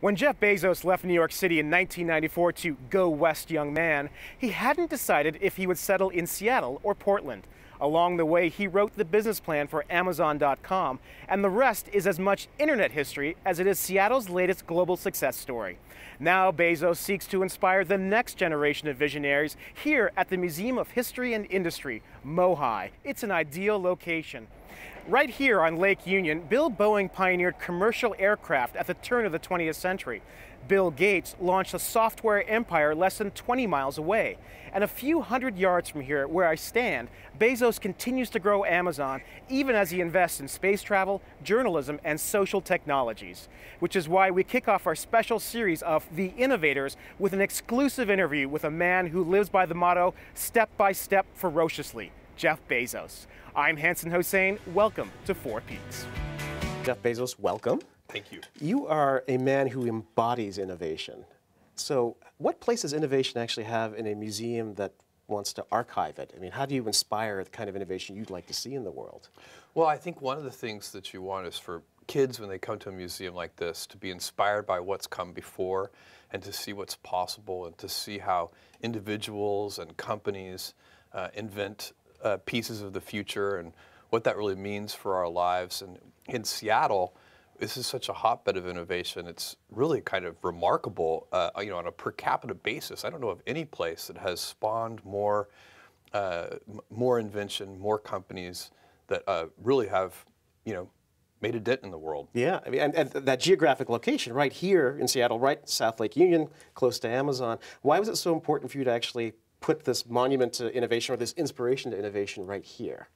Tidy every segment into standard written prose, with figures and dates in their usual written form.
When Jeff Bezos left New York City in 1994 to go west, young man, he hadn't decided if he would settle in Seattle or Portland. Along the way, he wrote the business plan for Amazon.com, and the rest is as much internet history as it is Seattle's latest global success story. Now Bezos seeks to inspire the next generation of visionaries here at the Museum of History and Industry, MOHI. It's an ideal location. Right here on Lake Union, Bill Boeing pioneered commercial aircraft at the turn of the 20th century. Bill Gates launched a software empire less than 20 miles away. And a few hundred yards from here, where I stand, Bezos continues to grow Amazon, even as he invests in space travel, journalism, and social technologies. Which is why we kick off our special series of The Innovators with an exclusive interview with a man who lives by the motto, step by step, ferociously, Jeff Bezos. I'm Hanson Hossein. Welcome to Four Peaks. Jeff Bezos, welcome. Thank you. You are a man who embodies innovation. So what place does innovation actually have in a museum that wants to archive it? I mean, how do you inspire the kind of innovation you'd like to see in the world? Well, I think one of the things that you want is for kids, when they come to a museum like this, to be inspired by what's come before and to see what's possible and to see how individuals and companies invent pieces of the future and what that really means for our lives. And in Seattle, this is such a hotbed of innovation. It's really kind of remarkable, on a per capita basis. I don't know of any place that has spawned more invention, more companies that really have, made a dent in the world. Yeah, I mean, and that geographic location right here in Seattle, right South Lake Union, close to Amazon. Why was it so important for you to actually put this monument to innovation or this inspiration to innovation right here?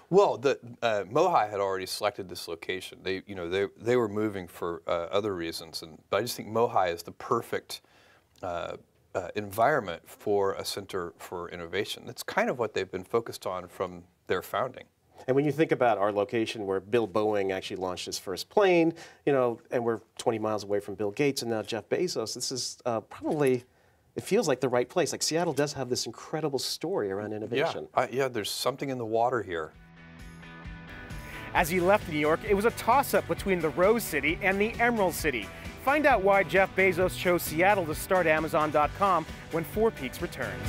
Well, MOHI had already selected this location. They were moving for other reasons, but I just think MOHI is the perfect environment for a center for innovation. That's kind of what they've been focused on from their founding. And when you think about our location where Bill Boeing actually launched his first plane, and we're 20 miles away from Bill Gates and now Jeff Bezos, this is probably, it feels like the right place. Like Seattle does have this incredible story around innovation. Yeah, there's something in the water here. As he left New York, it was a toss-up between the Rose City and the Emerald City. Find out why Jeff Bezos chose Seattle to start Amazon.com when Four Peaks returns.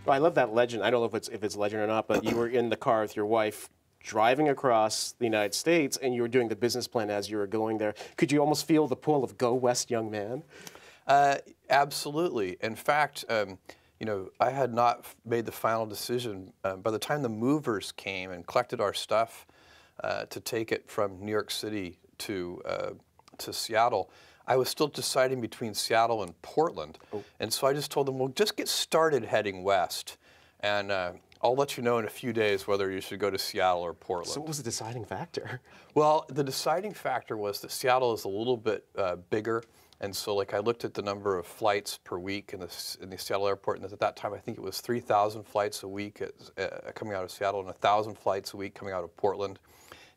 Well, I love that legend. I don't know if it's legend or not, but you were in the car with your wife driving across the United States, and you were doing the business plan as you were going there. Could you almost feel the pull of go west, young man? Absolutely. In fact, I had not made the final decision. By the time the movers came and collected our stuff to take it from New York City to Seattle, I was still deciding between Seattle and Portland. Oh. And so I just told them, well, just get started heading west. And I'll let you know in a few days whether you should go to Seattle or Portland. So what was the deciding factor? Well, the deciding factor was that Seattle is a little bit bigger. And so I looked at the number of flights per week in the Seattle airport. And at that time, I think it was 3,000 flights a week coming out of Seattle and 1,000 flights a week coming out of Portland.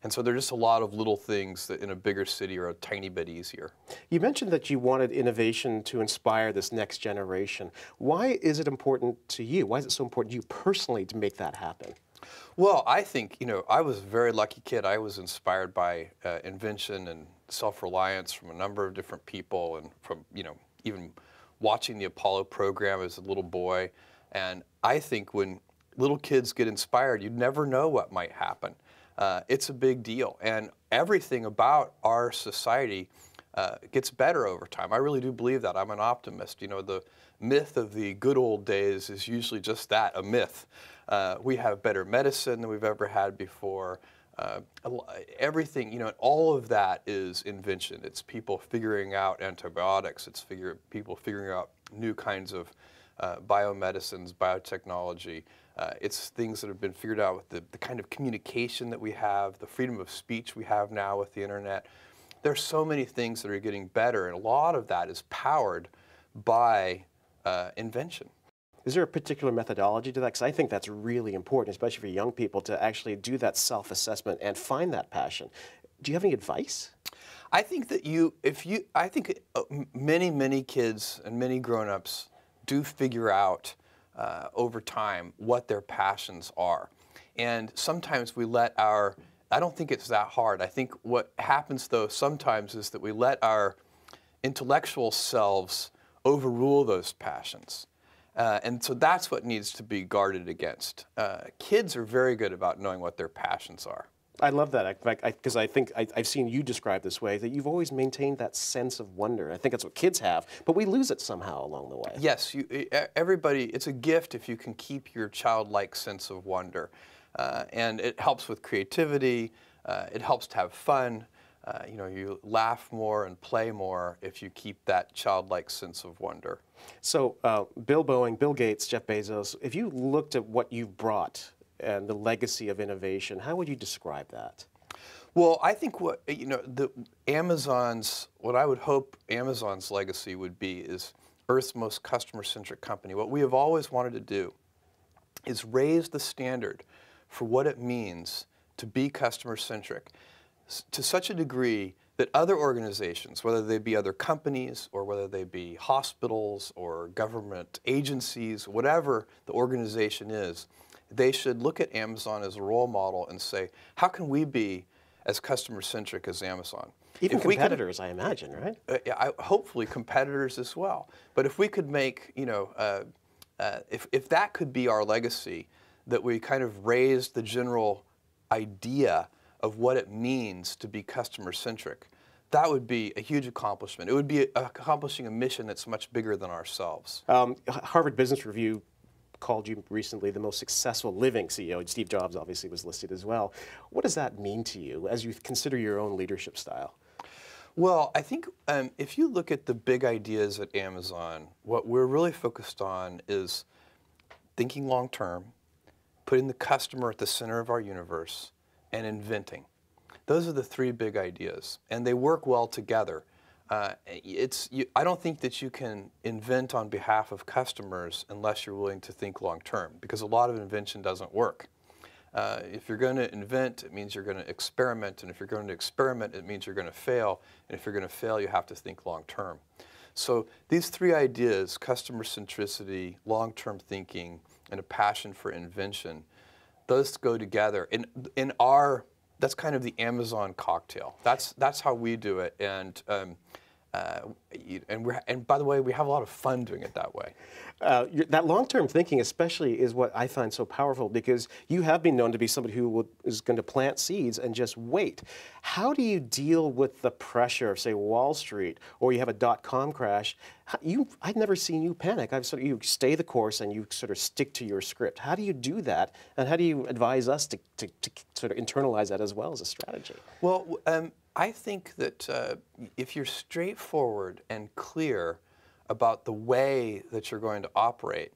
And so there are just a lot of little things that in a bigger city are a tiny bit easier. You mentioned that you wanted innovation to inspire this next generation. Why is it important to you? Why is it so important to you personally to make that happen? Well, I think, I was a very lucky kid. I was inspired by invention and self-reliance from a number of different people and from, even watching the Apollo program as a little boy. And I think when little kids get inspired, you never know what might happen. It's a big deal, and everything about our society gets better over time. I really do believe that. I'm an optimist. The myth of the good old days is usually just that, a myth. We have better medicine than we've ever had before. Everything, all of that is invention. It's people figuring out antibiotics. It's people figuring out new kinds of biomedicines, biotechnology. It's things that have been figured out with the kind of communication that we have, the freedom of speech we have now with the internet. There's so many things that are getting better, and a lot of that is powered by invention. Is there a particular methodology to that? Because I think that's really important, especially for young people, to actually do that self-assessment and find that passion. Do you have any advice? I think that I think many kids and many grown-ups do figure out over time what their passions are. And sometimes we let I don't think it's that hard. I think what happens though sometimes is that we let our intellectual selves overrule those passions. And so that's what needs to be guarded against. Kids are very good about knowing what their passions are. I love that, because I think I've seen you describe this way, that you've always maintained that sense of wonder. I think that's what kids have, but we lose it somehow along the way. Yes, everybody, it's a gift if you can keep your childlike sense of wonder. And it helps with creativity, it helps to have fun. You laugh more and play more if you keep that childlike sense of wonder. So Bill Boeing, Bill Gates, Jeff Bezos, if you looked at what you've brought and the legacy of innovation, how would you describe that? Well, I think what I would hope Amazon's legacy would be is Earth's most customer-centric company. What we have always wanted to do is raise the standard for what it means to be customer-centric to such a degree that other organizations, whether they be other companies or whether they be hospitals or government agencies, whatever the organization is, they should look at Amazon as a role model and say, how can we be as customer-centric as Amazon? Even competitors, I imagine, right? Hopefully competitors as well. But if we could make, if that could be our legacy, that we kind of raise the general idea of what it means to be customer-centric, that would be a huge accomplishment. It would be accomplishing a mission that's much bigger than ourselves. Harvard Business Review called you recently the most successful living CEO. Steve Jobs obviously was listed as well. What does that mean to you as you consider your own leadership style? Well, I think if you look at the big ideas at Amazon, what we're really focused on is thinking long-term, putting the customer at the center of our universe, and inventing. Those are the three big ideas, and they work well together. I don't think that you can invent on behalf of customers unless you're willing to think long-term, because a lot of invention doesn't work. If you're going to invent, it means you're going to experiment, and if you're going to experiment, it means you're going to fail, and if you're going to fail, you have to think long-term. So these three ideas, customer centricity, long-term thinking, and a passion for invention, those go together. That's kind of the Amazon cocktail. That's how we do it, and by the way, we have a lot of fun doing it that way. That long-term thinking especially is what I find so powerful, because you have been known to be somebody who is going to plant seeds and just wait. How do you deal with the pressure of, say, Wall Street, or you have a dot-com crash? I've never seen you panic. You stay the course and you sort of stick to your script. How do you do that, and how do you advise us to sort of internalize that as well as a strategy? Well, I think that if you're straightforward and clear about the way that you're going to operate,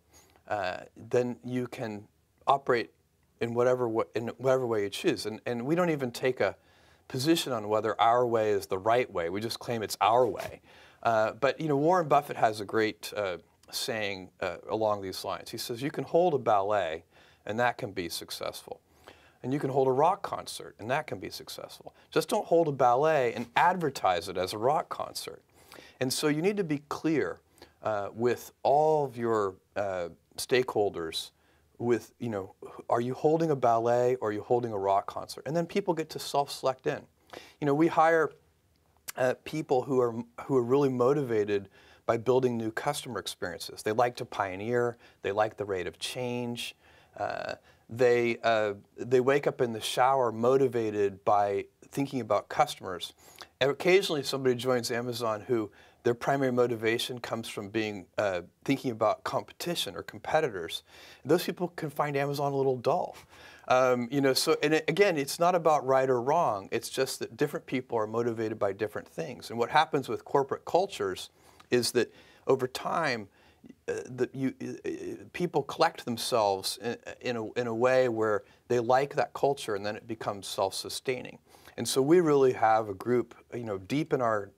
then you can operate in whatever way you choose. And we don't even take a position on whether our way is the right way. We just claim it's our way. But Warren Buffett has a great saying along these lines. He says, you can hold a ballet, and that can be successful. And you can hold a rock concert, and that can be successful. Just don't hold a ballet and advertise it as a rock concert. And so you need to be clear with all of your stakeholders with, are you holding a ballet or are you holding a rock concert? And then people get to self-select in. We hire people who are really motivated by building new customer experiences. They like to pioneer. They like the rate of change. They wake up in the shower motivated by thinking about customers. And occasionally somebody joins Amazon who their primary motivation comes from thinking about competition or competitors. And those people can find Amazon a little dull. Again, it's not about right or wrong. It's just that different people are motivated by different things. And what happens with corporate cultures is that over time, people collect themselves in a way where they like that culture, and then it becomes self-sustaining. And so we really have a group, deep in our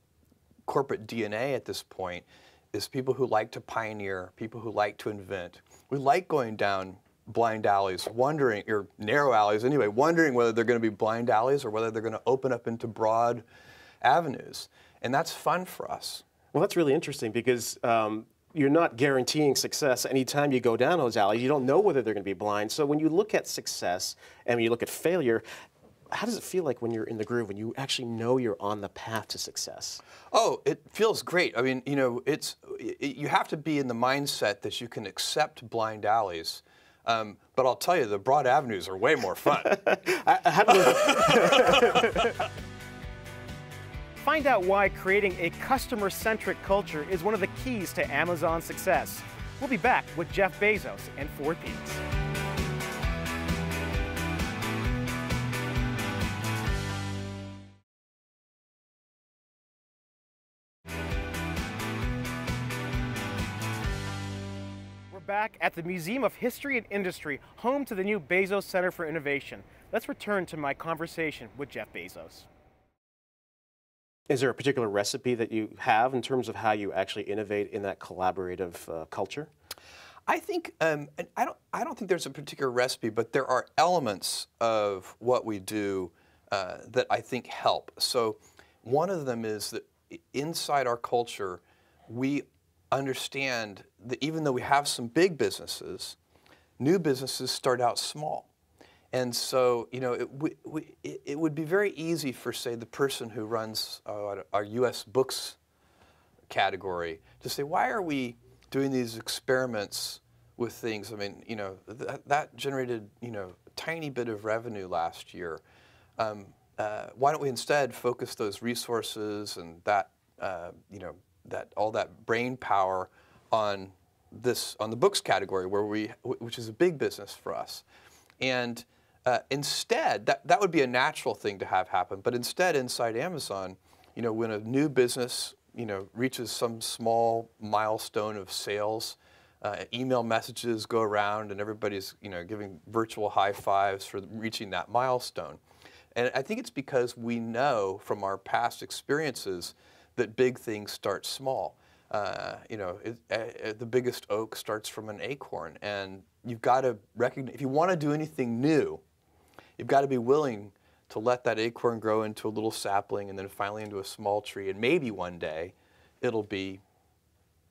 corporate DNA at this point, is people who like to pioneer, people who like to invent. We like going down blind alleys, narrow alleys anyway, wondering whether they're going to be blind alleys or whether they're going to open up into broad avenues, and that's fun for us. Well, that's really interesting because you're not guaranteeing success anytime you go down those alleys. You don't know whether they're going to be blind. So when you look at success and when you look at failure, how does it feel like when you're in the groove, when you actually know you're on the path to success? Oh, it feels great. I mean, you know, you have to be in the mindset that you can accept blind alleys. But I'll tell you, the broad avenues are way more fun. Find out why creating a customer-centric culture is one of the keys to Amazon's success. We'll be back with Jeff Bezos and 4 Ps. We're back at the Museum of History and Industry, home to the new Bezos Center for Innovation. Let's return to my conversation with Jeff Bezos. Is there a particular recipe that you have in terms of how you actually innovate in that collaborative culture? I think I don't think there's a particular recipe, but there are elements of what we do that I think help. So one of them is that inside our culture, we understand that even though we have some big businesses, new businesses start out small. And so, you know, it would be very easy for, say, the person who runs our U.S. books category to say, why are we doing these experiments with things? I mean, you know, that generated, you know, a tiny bit of revenue last year. Why don't we instead focus those resources and that, you know, all that brain power on the books category, which is a big business for us. And instead, that would be a natural thing to have happen. But instead, inside Amazon, you know, when a new business, you know, reaches some small milestone of sales, email messages go around and everybody's, you know, giving virtual high fives for reaching that milestone. And I think it's because we know from our past experiences that big things start small. You know, the biggest oak starts from an acorn, and you've got to recognize, if you want to do anything new, you've got to be willing to let that acorn grow into a little sapling and then finally into a small tree, and maybe one day it'll be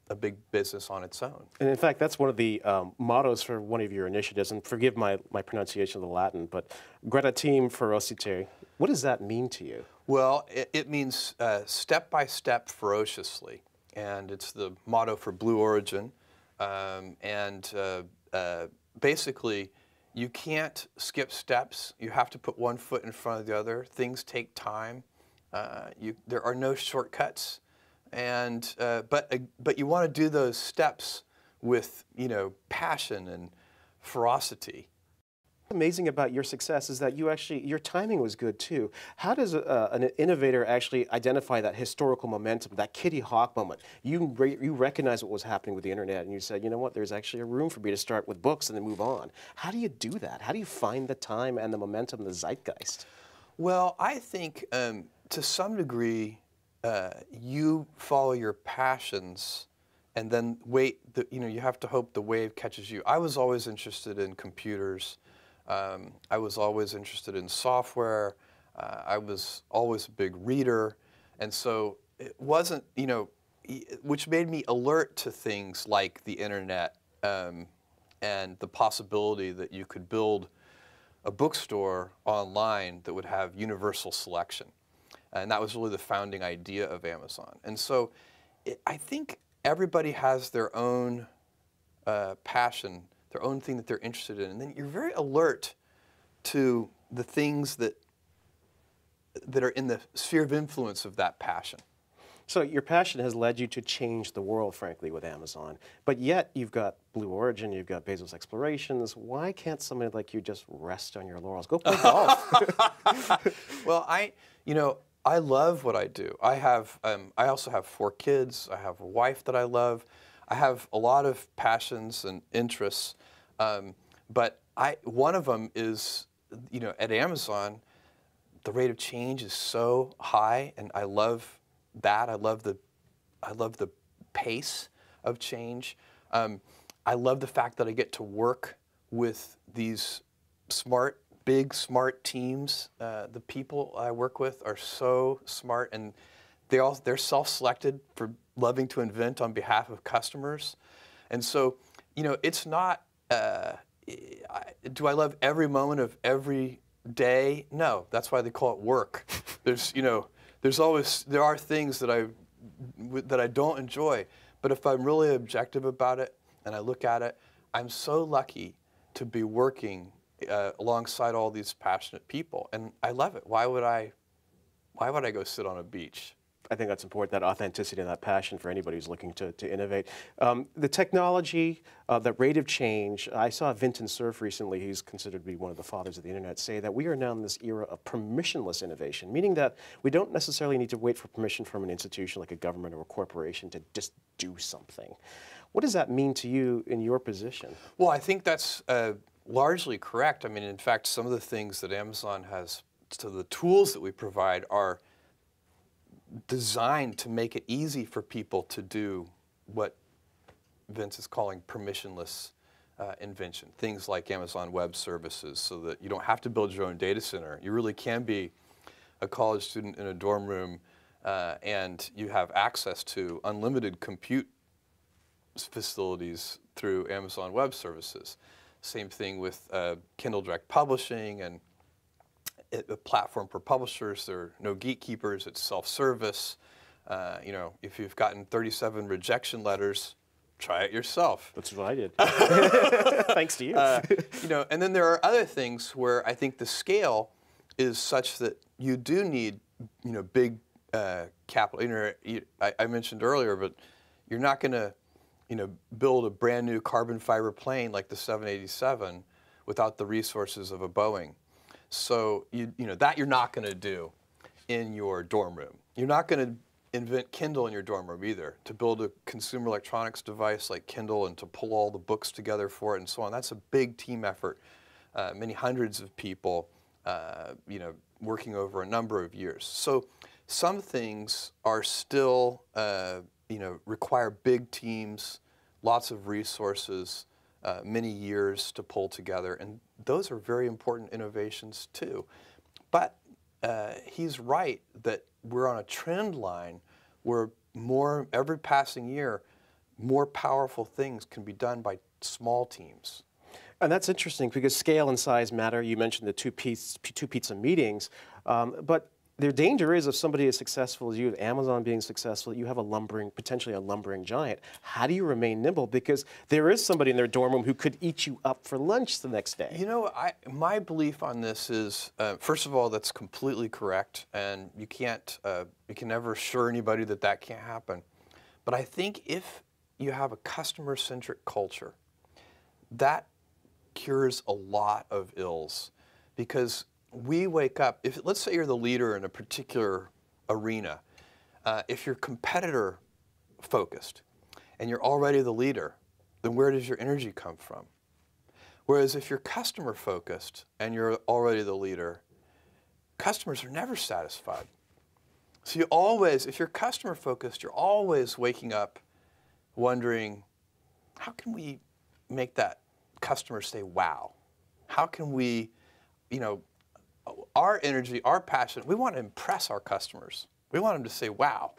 a big business on its own. And in fact, that's one of the mottos for one of your initiatives, and forgive my pronunciation of the Latin, but gradatim ferociter. What does that mean to you? Well, it means step by step ferociously. And it's the motto for Blue Origin. Basically, you can't skip steps. You have to put one foot in front of the other. Things take time. There are no shortcuts. And but you want to do those steps with, you know, passion and ferocity. What's amazing about your success is that your timing was good too. How does an innovator actually identify that historical momentum, that Kitty Hawk moment? You recognize what was happening with the internet and you said, you know what, there's actually a room for me to start with books and then move on. How do you do that? How do you find the time and the momentum, the zeitgeist? Well, I think to some degree, you follow your passions and then wait, you know, you have to hope the wave catches you. I was always interested in computers. I was always interested in software. I was always a big reader. And so it wasn't, you know, which made me alert to things like the internet and the possibility that you could build a bookstore online that would have universal selection. And that was really the founding idea of Amazon. And so I think everybody has their own passion, their own thing that they're interested in, and then you're very alert to the things that are in the sphere of influence of that passion. So your passion has led you to change the world, frankly, with Amazon. But yet you've got Blue Origin, you've got Bezos Explorations. Why can't somebody like you just rest on your laurels? Go play golf. Well, you know, I love what I do. I also have 4 kids. I have a wife that I love. I have a lot of passions and interests, but one of them is, you know, at Amazon, the rate of change is so high, and I love that. I love the pace of change. I love the fact that I get to work with these smart big, smart teams. The people I work with are so smart, and they're self-selected for loving to invent on behalf of customers. And so, you know, it's not, do I love every moment of every day? No, that's why they call it work. There's, you know, there are things that I don't enjoy, but if I'm really objective about it and I look at it, I'm so lucky to be working alongside all these passionate people, and I love it. Why would I go sit on a beach? I think that's important, that authenticity and that passion for anybody who's looking to innovate. The technology, the rate of change, I saw Vinton Cerf recently, he's considered to be one of the fathers of the internet, say that we are now in this era of permissionless innovation, meaning that we don't necessarily need to wait for permission from an institution like a government or a corporation to just do something. What does that mean to you in your position? Well, I think that's largely correct. I mean, in fact, some of the things that Amazon has, so the tools that we provide are designed to make it easy for people to do what Vince is calling permissionless invention. Things like Amazon Web Services, so that you don't have to build your own data center. You really can be a college student in a dorm room and you have access to unlimited compute facilities through Amazon Web Services. Same thing with Kindle Direct Publishing and a platform for publishers. There are no gatekeepers. It's self-service. You know, if you've gotten 37 rejection letters, try it yourself. That's what I did. Thanks to you. You know, and then there are other things where I think the scale is such that you do need, you know, big capital. You know, I mentioned earlier, but you're not going to, you know, build a brand new carbon fiber plane like the 787 without the resources of a Boeing. So you know that you're not going to do in your dorm room. You're not going to invent Kindle in your dorm room either. To build a consumer electronics device like Kindle and to pull all the books together for it and so on, that's a big team effort. Many hundreds of people, you know, working over a number of years. So some things are still, you know, require big teams, lots of resources, many years to pull together, and those are very important innovations too. But he's right that we're on a trend line where every passing year, more powerful things can be done by small teams. And that's interesting because scale and size matter. You mentioned the two pizza meetings, but the danger is if somebody is successful as you, Amazon being successful, you have potentially a lumbering giant. How do you remain nimble? Because there is somebody in their dorm room who could eat you up for lunch the next day. You know, my belief on this is, first of all, that's completely correct, and you can never assure anybody that that can't happen. But I think if you have a customer-centric culture, that cures a lot of ills, because we wake up, let's say you're the leader in a particular arena, if you're competitor focused and you're already the leader, then where does your energy come from? Whereas if you're customer focused and you're already the leader, customers are never satisfied. So if you're customer focused, you're always waking up wondering, how can we make that customer say wow? How can we, you know, our energy, our passion, we want to impress our customers. We want them to say, wow.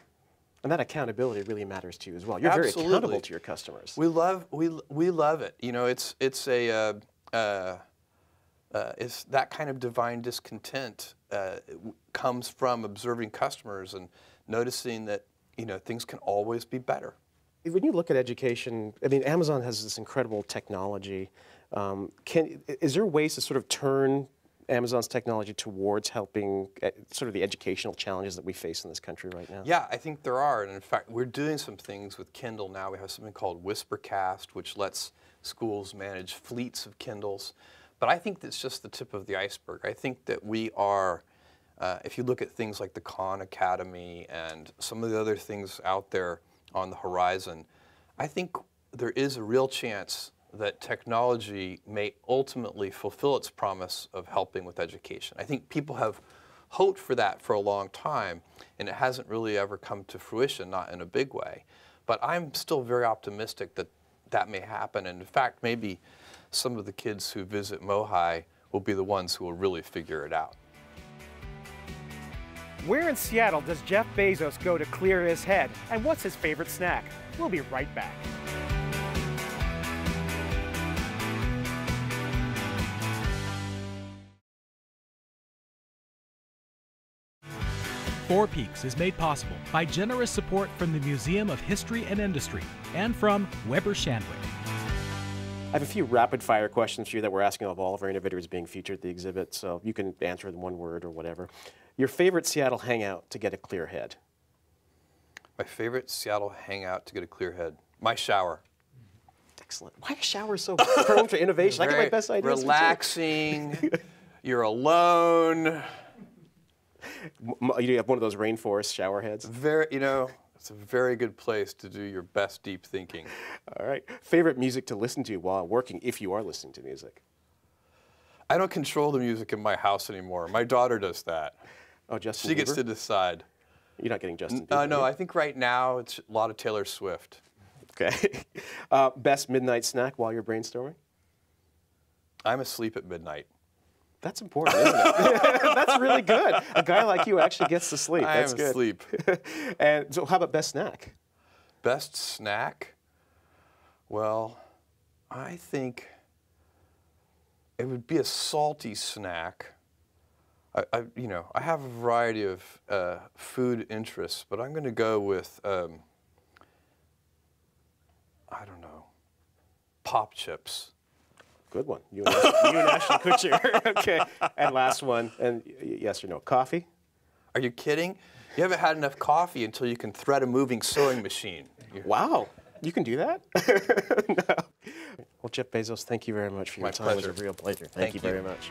And that accountability really matters to you as well. You're Absolutely. very accountable to your customers. We love it. You know, it's that kind of divine discontent comes from observing customers and noticing that, you know, things can always be better. When you look at education, I mean, Amazon has this incredible technology. Is there ways to sort of turn Amazon's technology towards helping sort of the educational challenges that we face in this country right now? Yeah, I think there are. And in fact, we're doing some things with Kindle now. We have something called Whispercast, which lets schools manage fleets of Kindles. But I think that's just the tip of the iceberg. I think that we are, if you look at things like the Khan Academy and some of the other things out there on the horizon, I think there is a real chance that technology may ultimately fulfill its promise of helping with education. I think people have hoped for that for a long time, and it hasn't really ever come to fruition, not in a big way. But I'm still very optimistic that that may happen, and in fact, maybe some of the kids who visit Mohi will be the ones who will really figure it out. Where in Seattle does Jeff Bezos go to clear his head, and what's his favorite snack? We'll be right back. Four Peaks is made possible by generous support from the Museum of History and Industry and from Weber Shandwick. I have a few rapid-fire questions for you that we're asking of all of our innovators being featured at the exhibit, so you can answer in one word or whatever. Your favorite Seattle hangout to get a clear head? My favorite Seattle hangout to get a clear head? My shower. Excellent. Why is shower so prone to innovation? I get my best ideas. Relaxing. You're alone. You have one of those rainforest shower heads? It's a very good place to do your best deep thinking. All right. Favorite music to listen to while working, if you are listening to music? I don't control the music in my house anymore. My daughter does that. Oh, Justin She Bieber? gets to decide. You're not getting Justin Bieber? No, I think right now it's a lot of Taylor Swift. Okay. Best midnight snack while you're brainstorming? I'm asleep at midnight. That's important, isn't it? That's really good. A guy like you actually gets to sleep. That's good. Asleep. And so how about best snack? Best snack? Well, I think it would be a salty snack. I have a variety of food interests, but I'm going to go with, I don't know, pop chips. Good one. You and Ashton Kutcher. Okay. And last one, and yes or no, coffee? Are you kidding? You haven't had enough coffee until you can thread a moving sewing machine. Wow. You can do that? No. Well, Jeff Bezos, thank you very much for your time. My pleasure. It was a real pleasure. Thank you very much.